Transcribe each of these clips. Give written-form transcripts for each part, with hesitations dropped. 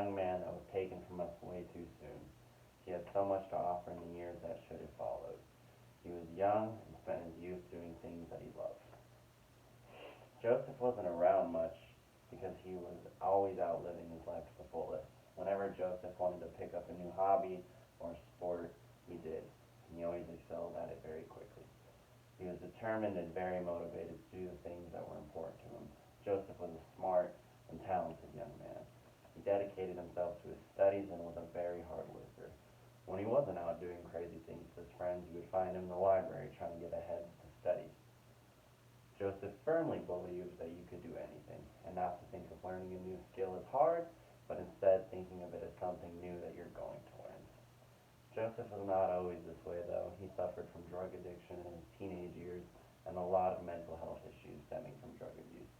young man that was taken from us way too soon. He had so much to offer in the years that should have followed. He was young and spent his youth doing things that he loved. Joseph wasn't around much because he was always out living his life to the fullest. Whenever Joseph wanted to pick up a new hobby or sport, he did, and he always excelled at it very quickly. He was determined and very motivated to do the things that were important to him. Joseph was a smart and talented young man. He dedicated himself to his studies and was a very hard worker. When he wasn't out doing crazy things with his friends, you would find him in the library trying to get ahead to study. Joseph firmly believed that you could do anything, and not to think of learning a new skill as hard, but instead thinking of it as something new that you're going to learn. Joseph was not always this way, though. He suffered from drug addiction in his teenage years and a lot of mental health issues stemming from drug abuse.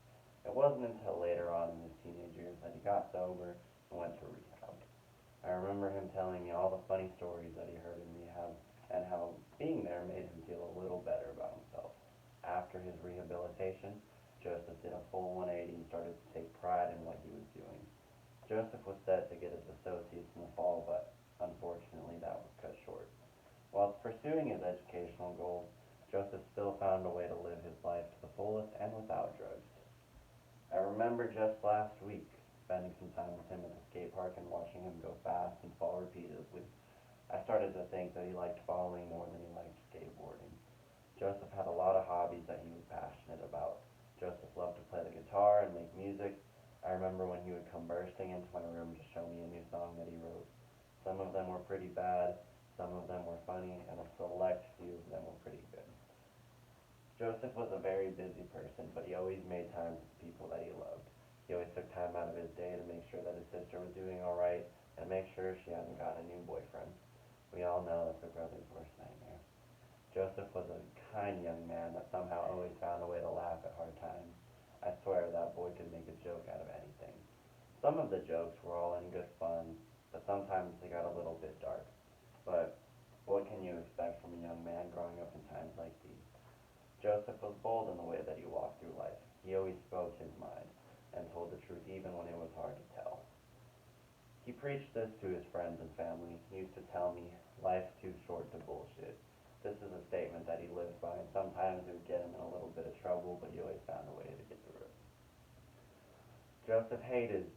It wasn't until later on in his teenage years that he got sober and went to rehab. I remember him telling me all the funny stories that he heard in rehab and how being there made him feel a little better about himself. After his rehabilitation, Joseph did a full 180 and started to take pride in what he was doing. Joseph was set to get his associates in the fall, but unfortunately that was cut short. Whilst pursuing his educational goals, Joseph still found a way to live his life to the fullest and without drugs. I remember just last week spending some time with him at the skate park and watching him go fast and fall repeatedly. I started to think that he liked falling more than he liked skateboarding. Joseph had a lot of hobbies that he was passionate about. Joseph loved to play the guitar and make music. I remember when he would come bursting into my room to show me a new song that he wrote. Some of them were pretty bad, some of them were funny, and a select few of them were pretty good. Joseph was a very busy person, but he always made time for the people that he loved. He always took time out of his day to make sure that his sister was doing all right and make sure she hadn't gotten a new boyfriend. We all know that's a brother's worst nightmare. Joseph was a kind young man that somehow always found a way to laugh at hard times. I swear that boy could make a joke out of anything. Some of the jokes were all in good fun, but sometimes they got a little bit dark. But what can you expect from a young man growing up in times like these? Joseph was bold in the way that he walked through life. He always spoke his mind and told the truth even when it was hard to tell. He preached this to his friends and family. He used to tell me, life's too short to bullshit. This is a statement that he lived by, and sometimes it would get him in a little bit of trouble, but he always found a way to get through it. Joseph hated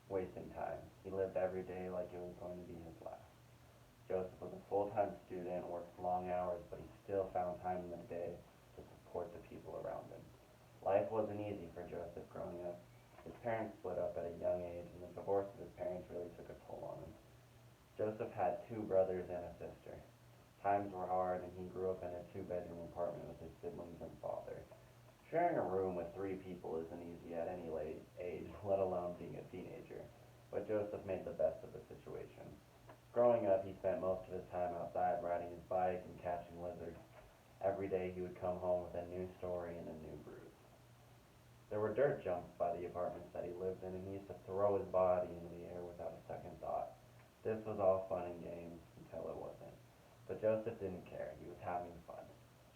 wasting time. He lived every day like it was going to be his last. Joseph was a full-time student, worked long hours, but he still found time in the day to support the people around him. Life wasn't easy for Joseph growing up. His parents split up at a young age, and the divorce of his parents really took a toll on him. Joseph had two brothers and a sister. Times were hard, and he grew up in a two-bedroom apartment with his siblings and father. Sharing a room with three people isn't easy at any late age, let alone being a teenager. But Joseph made the best of the situation. Growing up, he spent most of his time outside riding his bike and catching lizards. Every day he would come home with a new story and a new bruise. There were dirt jumps by the apartments that he lived in, and he used to throw his body into the air without a second thought. This was all fun and games until it wasn't. But Joseph didn't care. He was having fun.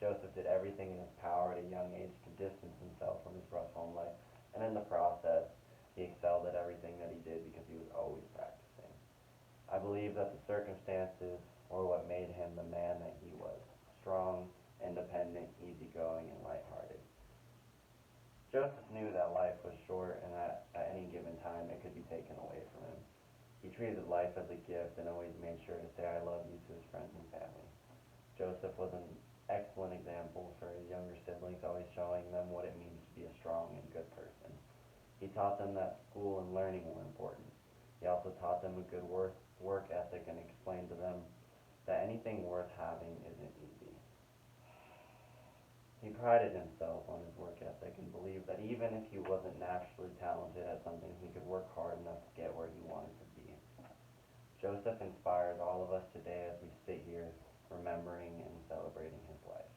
Joseph did everything in his power at a young age to distance himself from his rough home life, and in the process, he excelled at everything that he did because he was always practicing. I believe that the circumstances were what made him the man that he was: strong, independent, easygoing, and lighthearted. Joseph knew that life was short and that at any given time it could be taken away from him. He treated life as a gift and always made sure to say "I love you" to his friends and family. Joseph was an excellent example for his younger siblings, always showing them what it means to be a strong and good person. He taught them that school and learning were important. He also taught them a good work ethic and explained to them that anything worth having isn't easy. He prided himself on his work ethic and believed that even if he wasn't naturally talented at something, he could work hard enough to get where he wanted to be. Joseph inspires all of us today as we sit here remembering and celebrating his life.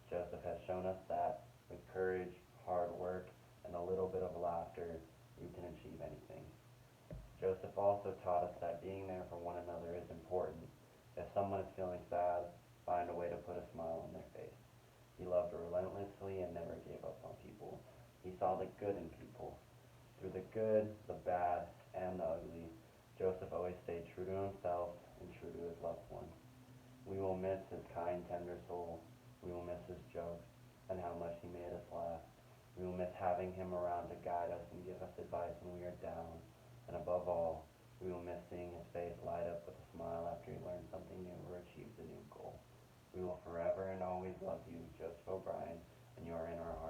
Joseph has shown us that with courage, hard work, and a little bit of laughter, you can achieve anything. Joseph also taught us that being there for one another is important. If someone is feeling sad, find a way to put a smile on their face. He loved relentlessly and never gave up on people. He saw the good in people. Through the good, the bad, and the ugly, Joseph always stayed true to himself and true to his loved ones. We will miss his kind, tender soul. We will miss his jokes and how much he made us laugh. We will miss having him around to guide us and give us advice when we are down. And above all, we will miss seeing his face light up with a smile after he learned something new or achieved a new goal. We will forever and always love you, Joseph O'Brien, and you are in our hearts.